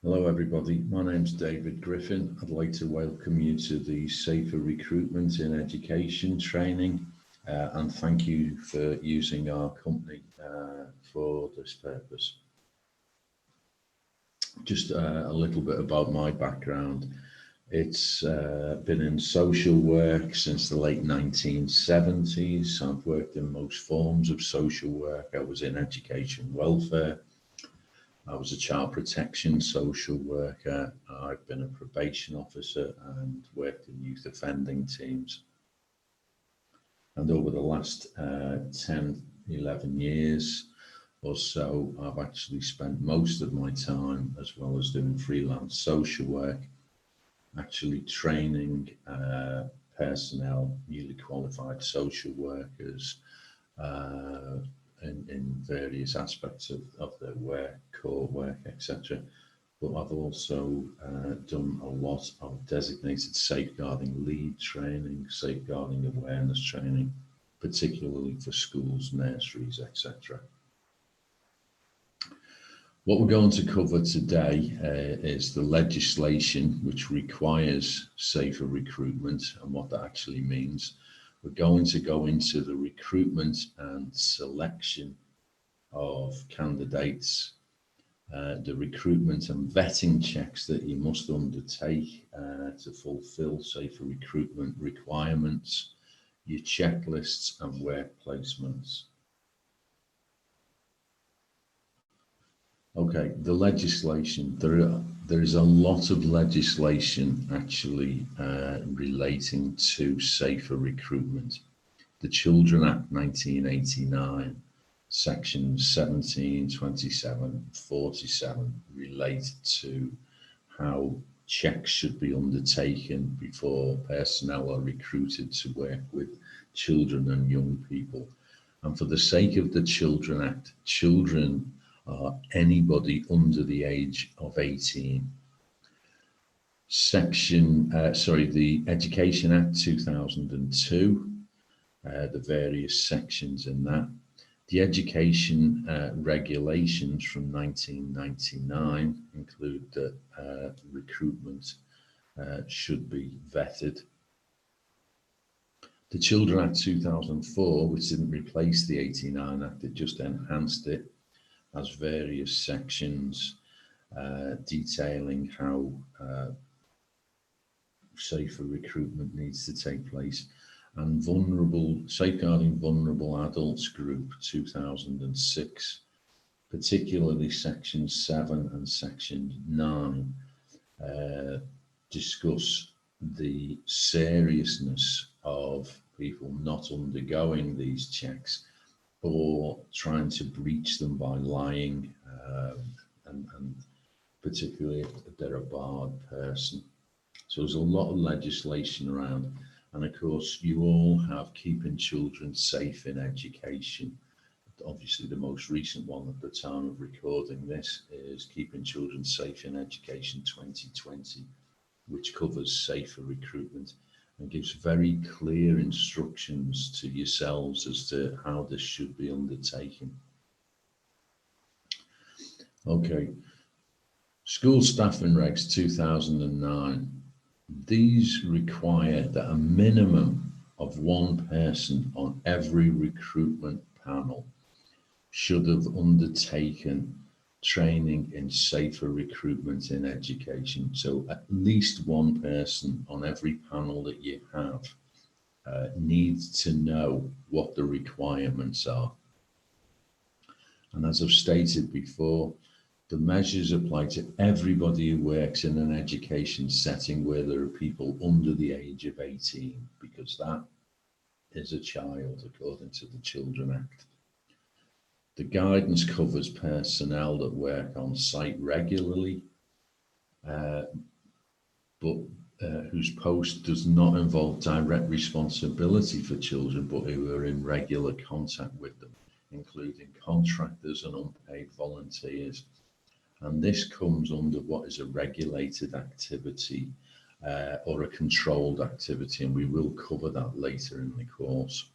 Hello everybody, my name's David Griffin. I'd like to welcome you to the Safer Recruitment in Education training and thank you for using our company for this purpose. Just a little bit about my background. It's been in social work since the late 1970s. I've worked in most forms of social work. I was in education welfare. I was a child protection social worker. I've been a probation officer and worked in youth offending teams. And over the last 10, 11 years or so, I've actually spent most of my time, as well as doing freelance social work, actually training personnel, newly qualified social workers, in various aspects of their work, court work, etc. But I've also done a lot of designated safeguarding lead training, safeguarding awareness training, particularly for schools, nurseries, etc. What we're going to cover today is the legislation which requires safer recruitment and what that actually means. We're going to go into the recruitment and selection of candidates, the recruitment and vetting checks that you must undertake to fulfill safer recruitment requirements, your checklists and work placements. Okay, the legislation. There is a lot of legislation actually relating to safer recruitment. The Children Act 1989, sections 17, 27, 47 relate to how checks should be undertaken before personnel are recruited to work with children and young people. And for the sake of the Children Act, children are anybody under the age of 18. The Education Act 2002, the various sections in that. The education regulations from 1999 include that recruitment should be vetted. The Children Act 2004, which didn't replace the 89 Act, it just enhanced it, has various sections detailing how safer recruitment needs to take place. And Safeguarding Vulnerable Adults Group 2006, particularly Section 7 and Section 9, discuss the seriousness of people not undergoing these checks or trying to breach them by lying, and particularly if they're a barred person. So there's a lot of legislation around. And of course, you all have Keeping Children Safe in Education. Obviously, the most recent one at the time of recording this is Keeping Children Safe in Education 2020, which covers safer recruitment and gives very clear instructions to yourselves as to how this should be undertaken. Okay, School Staffing Regs 2009. These require that a minimum of one person on every recruitment panel should have undertaken training in safer recruitment in education. So at least one person on every panel that you have needs to know what the requirements are. And as I've stated before, the measures apply to everybody who works in an education setting where there are people under the age of 18, because that is a child according to the Children Act. The guidance covers personnel that work on site regularly, but whose post does not involve direct responsibility for children, but who are in regular contact with them, including contractors and unpaid volunteers. And this comes under what is a regulated activity or a controlled activity, and we will cover that later in the course.